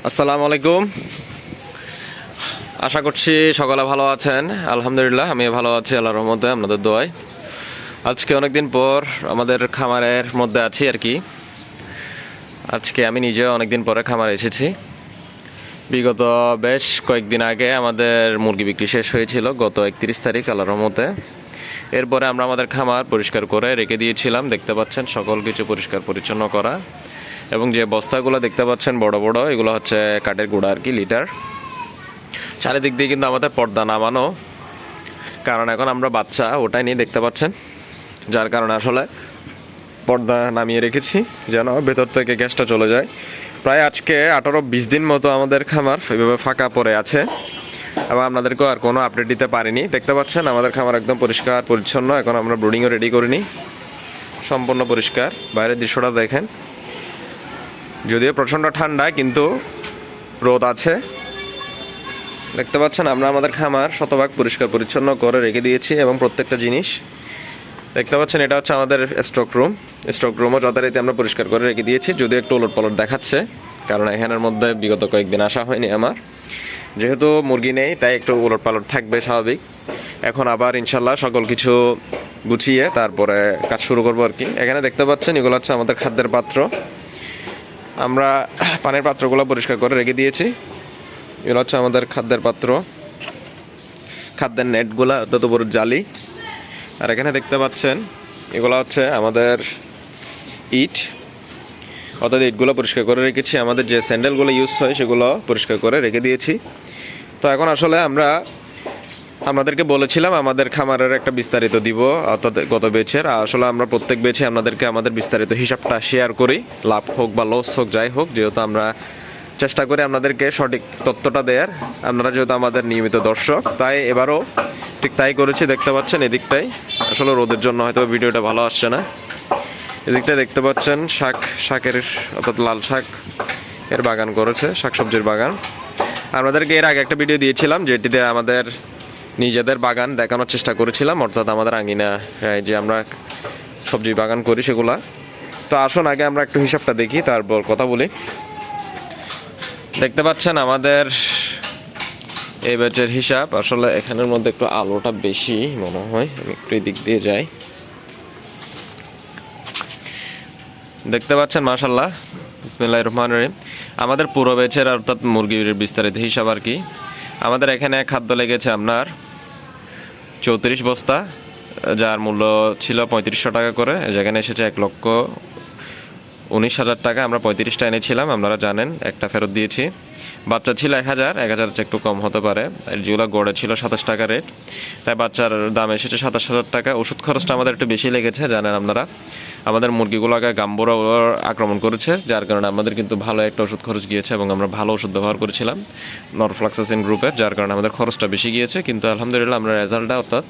আসসালামু আলাইকুম। আশা করছি সকলে ভালো আছেন। আলহামদুলিল্লাহ আমি ভালো আছি আল্লাহর রহমতে, আপনাদের দোয়ায়। আজকে অনেকদিন পর আমাদের খামারের মধ্যে আছি আর কি। আজকে আমি নিজে অনেকদিন পরে খামারে এসেছি। বিগত বেশ কয়েকদিন আগে আমাদের মুরগি বিক্রি শেষ হয়েছিল, গত 31 তারিখ আল্লাহর রহমতে। এরপরে আমরা আমাদের খামার পরিষ্কার করে রেখে দিয়েছিলাম। দেখতে পাচ্ছেন সকল কিছু পরিষ্কার পরিচ্ছন্ন করা, এবং যে বস্তাগুলো দেখতে পাচ্ছেন বড় বড়, এগুলো হচ্ছে কাঠের গুঁড়া আর কি, লিটার। চারিদিক দিয়ে কিন্তু আমাদের পর্দা নামানো, কারণ এখন আমরা বাচ্চা ওটাই নিয়ে দেখতে পাচ্ছেন, যার কারণে আসলে পর্দা নামিয়ে রেখেছি যেন ভেতর থেকে গ্যাসটা চলে যায়। প্রায় আজকে 18-20 দিন মতো আমাদের খামার এভাবে ফাঁকা পড়ে আছে, এবং আপনাদেরকেও আর কোনো আপডেট দিতে পারিনি। দেখতে পাচ্ছেন আমাদের খামার একদম পরিষ্কার পরিচ্ছন্ন। এখন আমরা ব্রুডিংও রেডি করিনি, সম্পূর্ণ পরিষ্কার। বাইরের দৃশ্যটা দেখেন, যদিও প্রচণ্ড ঠান্ডা কিন্তু রোদ আছে। দেখতে পাচ্ছেন আমরা আমাদের খামার শতভাগ পরিষ্কার পরিচ্ছন্ন করে রেখে দিয়েছি, এবং প্রত্যেকটা জিনিস দেখতে পাচ্ছেন। এটা হচ্ছে আমাদের স্টক রুমও যথারীতি আমরা পরিষ্কার করে রেখে দিয়েছি, যদিও একটু ওলট পালট দেখাচ্ছে, কারণ এখানের মধ্যে বিগত কয়েকদিন আসা হয়নি আমার। যেহেতু মুরগি নেই তাই একটু ওলট পালট থাকবে, স্বাভাবিক। এখন আবার ইনশাল্লাহ সকল কিছু গুছিয়ে তারপরে কাজ শুরু করবো আর কি। এখানে দেখতে পাচ্ছেন এগুলো হচ্ছে আমাদের খাদ্যের পাত্র। আমরা পানির পাত্রগুলো পরিষ্কার করে রেখে দিয়েছি। এগুলো হচ্ছে আমাদের খাদ্যের পাত্র, খাদ্যের নেটগুলো অর্থাৎ উপর জালি। আর এখানে দেখতে পাচ্ছেন এগুলো হচ্ছে আমাদের ইট, অর্থাৎ ইটগুলো পরিষ্কার করে রেখেছি। আমাদের যে স্যান্ডেলগুলো ইউজ হয় সেগুলো পরিষ্কার করে রেখে দিয়েছি। তো এখন আসলে আমরা আপনাদেরকে বলেছিলাম আমাদের খামারের একটা বিস্তারিত দিব, অর্থাৎ গত বেচের। আসলে আমরা প্রত্যেক বেচে আপনাদেরকে আমাদের বিস্তারিত হিসাবটা শেয়ার করি, লাভ হোক বা লস হোক যাই হোক, যেহেতু আমরা চেষ্টা করি আপনাদেরকে সঠিক তথ্যটা দেওয়ার। আপনারা যেহেতু আমাদের নিয়মিত দর্শক, তাই এবারও ঠিক তাই করেছি। দেখতে পাচ্ছেন এদিকটাই, আসলে রোদের জন্য হয়তো ভিডিওটা ভালো আসছে না। এদিকটাই দেখতে পাচ্ছেন শাকের অর্থাৎ লাল শাক এর বাগান করেছে, শাকসবজির বাগান। আপনাদেরকে এর আগে একটা ভিডিও দিয়েছিলাম যেটিতে আমাদের নিজেদের বাগান দেখানোর চেষ্টা করেছিলাম, অর্থাৎ আমাদের আঙিনা যে আমরা সবজি বাগান করি সেগুলা। তো আসুন আগে আমরা একটু হিসাবটা দেখি, তারপর কথা বলি। দেখতে পাচ্ছেন আমাদের এই ব্যাচের হিসাব। আসলে এখানের মধ্যে একটু আলোটা বেশি মনে হয়, আমি একটু এই দিক দিয়ে যাই। দেখতে পাচ্ছেন মাশাআল্লাহ, বিসমিল্লাহির রহমানির রহিম। আমাদের পুরো ব্যাচের অর্থাৎ মুরগির বিস্তারিত হিসাব আর কি। আমাদের এখানে খাদ্য লেগেছে আপনার 34 বস্তা, যার মূল্য ছিল 3500 টাকা করে। যেখানে এসেছে 1,19,000 টাকা। আমরা 35টা এনেছিলাম, আপনারা জানেন, একটা ফেরত দিয়েছি। বাচ্চা ছিল 1000 একটু কম হতে পারে। যেগুলো গড়ে ছিল 27 টাকা রেট, তাই বাচ্চার দাম এসেছে 27,000 টাকা। ওষুধ খরচটা আমাদের একটু বেশি লেগেছে, জানেন আপনারা। আমাদের মুরগিগুলোকে গাম্বুরা আক্রমণ করেছে, যার কারণে আমাদের কিন্তু ভালো একটা ওষুধ খরচ গিয়েছে, এবং আমরা ভালো ওষুধ ব্যবহার করেছিলাম নরফ্লক্সাসিন গ্রুপের, যার কারণে আমাদের খরচটা বেশি গিয়েছে। কিন্তু আলহামদুলিল্লাহ আমরা রেজাল্টটা, অর্থাৎ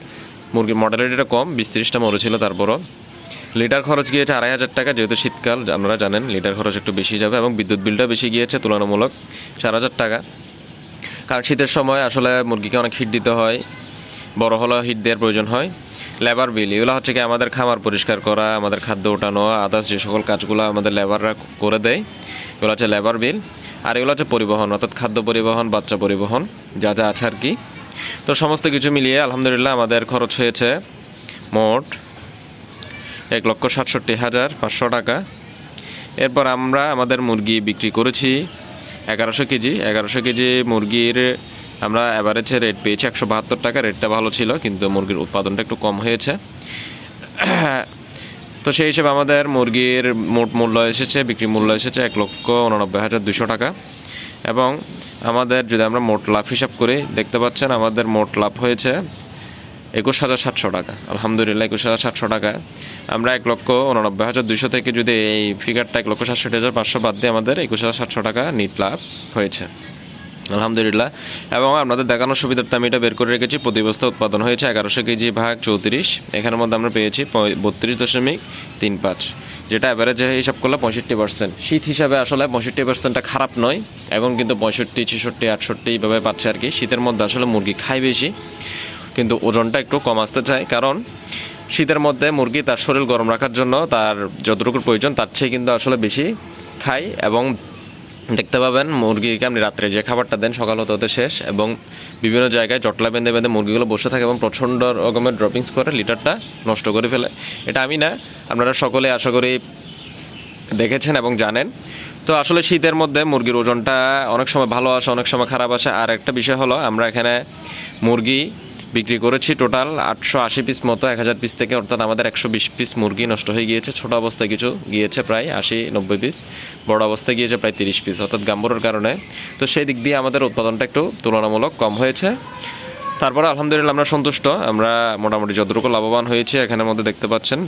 মুরগির মর্টালিটিটা কম, 20-30টা মরেছিল। তারপরও লিটার খরচ গিয়েছে 2,500 টাকা, যেহেতু শীতকাল আপনারা জানেন লিটার খরচ একটু বেশি যাবে, এবং বিদ্যুৎ বিলটা বেশি গিয়েছে তুলনামূলক 4,000 টাকা। কারণ শীতের সময় আসলে মুরগিকে অনেক হিট দিতে হয়, বড় হলেও হিট দেওয়ার প্রয়োজন হয়। লেবার বিল, এগুলো হচ্ছে কি আমাদের খামার পরিষ্কার করা, আমাদের খাদ্য ওঠানো, আদার্স যে সকল কাজগুলো আমাদের লেবাররা করে দেয়, এগুলো হচ্ছে লেবার বিল। আর এগুলো হচ্ছে পরিবহন, অর্থাৎ খাদ্য পরিবহন, বাচ্চা পরিবহন, যা যা আছে আর কি। তো সমস্ত কিছু মিলিয়ে আলহামদুলিল্লাহ আমাদের খরচ হয়েছে মোট 1,67,500 টাকা। এরপর আমরা আমাদের মুরগি বিক্রি করেছি 1100 কেজি। 1100 কেজি মুরগির আমরা অ্যাভারেজে রেট পেয়েছি 172 টাকা। রেটটা ভালো ছিল, কিন্তু মুরগির উৎপাদনটা একটু কম হয়েছে। তো সেই হিসেবে আমাদের মুরগির মোট মূল্য এসেছে, বিক্রি মূল্য এসেছে 1,89,200 টাকা। এবং আমাদের যদি আমরা মোট লাভ হিসাব করি, দেখতে পাচ্ছেন আমাদের মোট লাভ হয়েছে 21,700 টাকা। আলহামদুলিল্লাহ 21,700 টাকা। আমরা 1,89,200 থেকে যদি এই ফিগারটা 1,67,500 বাদ দিয়ে আমাদের 21,700 টাকা নিট লাভ হয়েছে আলহামদুলিল্লাহ। এবং আপনাদের দেখানোর সুবিধার্থে আমি এটা বের করে রেখেছি। প্রতি বস্তা উৎপাদন হয়েছে 1100 কেজি ভাগ 34, এখানের মধ্যে আমরা পেয়েছি 32.35, যেটা অ্যাভারেজে হিসাব করলে 65%। শীত হিসাবে আসলে 65%টা খারাপ নয়, এখন কিন্তু 65, 66, 68 এইভাবে পাচ্ছে আর কি। শীতের মধ্যে আসলে মুরগি খায় বেশি, কিন্তু ওজনটা একটু কম আসতে চায়, কারণ শীতের মধ্যে মুরগি তার শরীর গরম রাখার জন্য তার যতটুকু প্রয়োজন তার চেয়ে কিন্তু আসলে বেশি খায়, এবং দেখতে পাবেন মুরগিকে আপনি রাত্রে যে খাবারটা দেন সকাল হতে হতে শেষ, এবং বিভিন্ন জায়গায় জটলা বেঁধে বেঁধে মুরগিগুলো বসে থাকে এবং প্রচণ্ড রকমের ড্রপিংস করে, লিটারটা নষ্ট করে ফেলে। এটা আমি না, আপনারা সকলে আশা করি দেখেছেন এবং জানেন। তো আসলে শীতের মধ্যে মুরগির ওজনটা অনেক সময় ভালো আসে, অনেক সময় খারাপ আসে। আর একটা বিষয় হলো, আমরা এখানে মুরগি বিক্রি করেছি টোটাল 880 পিস মতো 1000 পিস থেকে, অর্থাৎ আমাদের 120 পিস মুরগি নষ্ট হয়ে গিয়েছে। ছোট অবস্থায় কিছু গিয়েছে প্রায় 80-90 পিস, বড় অবস্থায় গিয়েছে প্রায় 30 পিস, অর্থাৎ গাম্বরের কারণে। তো সেই দিক দিয়ে আমাদের উৎপাদনটা একটু তুলনামূলক কম হয়েছে। তারপরে আলহামদুলিল্লাহ আমরা সন্তুষ্ট, আমরা মোটামুটি যতটুকু লাভবান হয়েছি। এখানের মধ্যে দেখতে পাচ্ছেন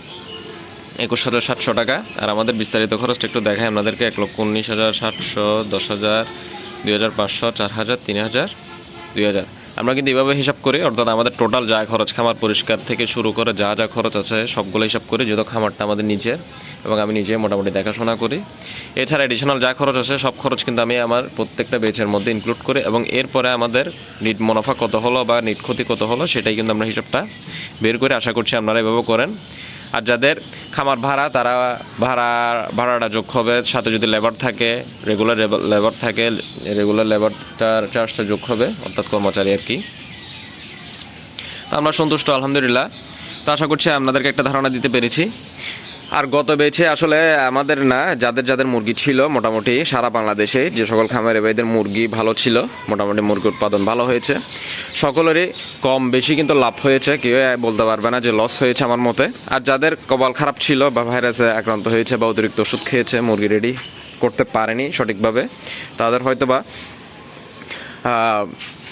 21,700 টাকা। আর আমাদের বিস্তারিত খরচটা একটু দেখায় আপনাদেরকে। 1,19,700, 10,000, 2,500, 4,000, 3,000, 2,000। আমরা কিন্তু এভাবে হিসাব করি, অর্থাৎ আমাদের টোটাল যা খরচ, খামার পরিষ্কার থেকে শুরু করে যা যা খরচ আছে সবগুলো হিসাব করি, যেহেতু খামারটা আমাদের নিজের এবং আমি নিজে মোটামুটি দেখাশোনা করি। এছাড়া এডিশনাল যা খরচ আছে সব খরচ কিন্তু আমি আমার প্রত্যেকটা বেচের মধ্যে ইনক্লুড করি, এবং এরপরে আমাদের নিট মুনাফা কত হলো বা নিট ক্ষতি কত হলো সেটাই কিন্তু আমরা হিসাবটা বের করে, আশা করছি আপনারা এভাবে করেন। আর যাদের খামার ভাড়া, তারা ভাড়াটা যোগ হবে, সাথে যদি লেবার থাকে, রেগুলার লেবার থাকে, রেগুলার লেবারটার চার্জটা যোগ হবে, অর্থাৎ কর্মচারী আর কি। তো আমরা সন্তুষ্ট আলহামদুলিল্লাহ। তো আশা করছি আপনাদেরকে একটা ধারণা দিতে পেরেছি। আর গত বেছে আসলে আমাদের না, যাদের যাদের মুরগি ছিল মোটামুটি সারা বাংলাদেশে যে সকল খামারে ভাইদের মুরগি ভালো ছিল, মোটামুটি মুরগি উৎপাদন ভালো হয়েছে, সকলেরই কম বেশি কিন্তু লাভ হয়েছে, কেউ বলতে পারবে না যে লস হয়েছে আমার মতে। আর যাদের কপাল খারাপ ছিল বা ভাইরাসে আক্রান্ত হয়েছে বা অতিরিক্ত ওষুধ খেয়েছে, মুরগি রেডি করতে পারেনি সঠিকভাবে, তাদের হয়তো বা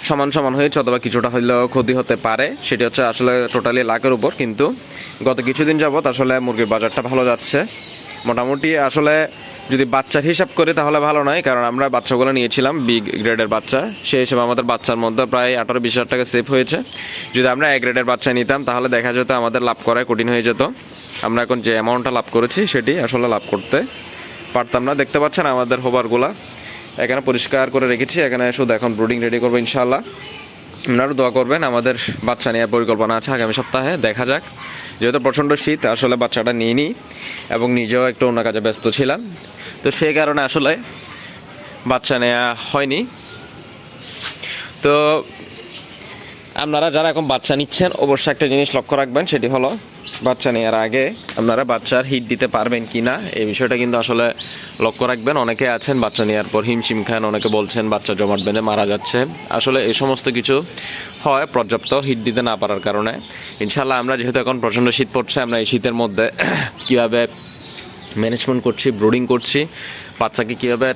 সমান সমান হয়েছে অথবা কিছুটা হইলেও ক্ষতি হতে পারে। সেটি হচ্ছে আসলে টোটালি লাখের উপর। কিন্তু গত কিছুদিন যাবত আসলে মুরগির বাজারটা ভালো যাচ্ছে মোটামুটি। আসলে যদি বাচ্চার হিসাব করি তাহলে ভালো নয়, কারণ আমরা বাচ্চাগুলো নিয়েছিলাম বি গ্রেডের বাচ্চা, সেই হিসেবে আমাদের বাচ্চার মধ্যে প্রায় 18-20 হাজার টাকা সেভ হয়েছে। যদি আমরা এ গ্রেডের বাচ্চা নিতাম তাহলে দেখা যেত আমাদের লাভ করায় কঠিন হয়ে যেত। আমরা এখন যে অ্যামাউন্টটা লাভ করেছি সেটি আসলে লাভ করতে পারতাম না। দেখতে পাচ্ছেন আমাদের হোবারগুলা এখানে পরিষ্কার করে রেখেছি, এখানে শুধু এখন ব্রুডিং রেডি করবো ইনশাআল্লাহ। আপনারাও দোয়া করবেন, আমাদের বাচ্চা নেওয়ার পরিকল্পনা আছে আগামী সপ্তাহে, দেখা যাক। যেহেতু প্রচণ্ড শীত, আসলে বাচ্চাটা নিয়ে নিই এবং নিজেও একটু অন্য কাজে ব্যস্ত ছিলাম, তো সেই কারণে আসলে বাচ্চা নেওয়া হয়নি। তো আপনারা যারা এখন বাচ্চা নিচ্ছেন অবশ্যই একটা জিনিস লক্ষ্য রাখবেন, সেটি হলো বাচ্চা নেওয়ার আগে আপনারা বাচ্চার হিট দিতে পারবেন কি না, এই বিষয়টা কিন্তু আসলে লক্ষ্য রাখবেন। অনেকে আছেন বাচ্চা নেওয়ার পর হিমশিম খান, অনেকে বলছেন বাচ্চা জমাট বেঁধে মারা যাচ্ছে। আসলে এই সমস্ত কিছু হয় পর্যাপ্ত হিট দিতে না পারার কারণে। ইনশাল্লাহ আমরা যেহেতু এখন প্রচণ্ড শীত পড়ছে, আমরা এই শীতের মধ্যে কীভাবে ম্যানেজমেন্ট করছি, ব্রুডিং করছি, বাচ্চাকে কীভাবে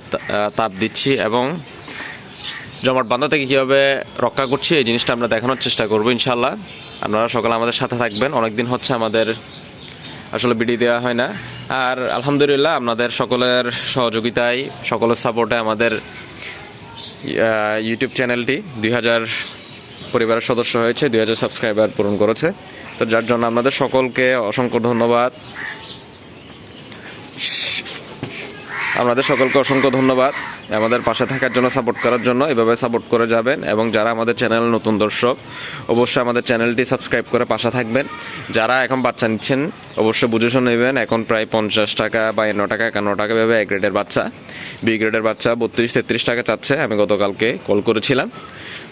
তাপ দিচ্ছি এবং জমাট বাঁধা থেকে কীভাবে রক্ষা করছি, এই জিনিসটা আমরা দেখানোর চেষ্টা করবো ইনশাল্লাহ। আপনারা সকালে আমাদের সাথে থাকবেন। অনেকদিন হচ্ছে আমাদের আসলে ভিডিও দেওয়া হয় না, আর আলহামদুলিল্লাহ আপনাদের সকলের সহযোগিতায়, সকলের সাপোর্টে আমাদের ইউটিউব চ্যানেলটি 2000 পরিবারের সদস্য হয়েছে, 2000 সাবস্ক্রাইবার পূরণ করেছে। তো যার জন্য আপনাদের সকলকে অসংখ্য ধন্যবাদ, আপনাদের সকলকে অসংখ্য ধন্যবাদ আমাদের পাশে থাকার জন্য, সাপোর্ট করার জন্য। এভাবে সাপোর্ট করে যাবেন, এবং যারা আমাদের চ্যানেল নতুন দর্শক অবশ্যই আমাদের চ্যানেলটি সাবস্ক্রাইব করে পাশে থাকবেন। যারা এখন বাচ্চা নিচ্ছেন অবশ্যই বুঝে শুনে নেবেন। এখন প্রায় 50 টাকা, 52 টাকা, 51 টাকা ভেবে এ গ্রেডের বাচ্চা, বি গ্রেডের বাচ্চা 32-33 টাকা চাচ্ছে। আমি গতকালকে কল করেছিলাম।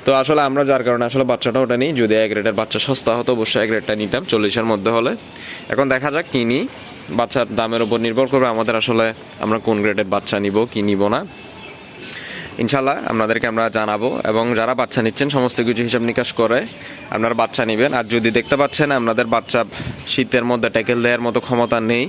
তো আসলে আমরা যার কারণে আসলে বাচ্চাটা ওটা নিই। যদি এ গ্রেডের বাচ্চা সস্তা হতো অবশ্যই এ গ্রেডটা নিতাম 40-এর মধ্যে হলে। এখন দেখা যাক কিনি, বাচ্চার দামের উপর নির্ভর করবে আমাদের আসলে আমরা কোন গ্রেডের বাচ্চা নিব কি নিব না। ইনশাল্লাহ আপনাদেরকে আমরা জানাবো, এবং যারা বাচ্চা নিচ্ছেন সমস্ত কিছু হিসাব নিকাশ করে আপনারা বাচ্চা নেবেন। আর যদি দেখতে পাচ্ছেন আপনাদের বাচ্চা শীতের মধ্যে ট্যাকেল দেওয়ার মতো ক্ষমতা নেই,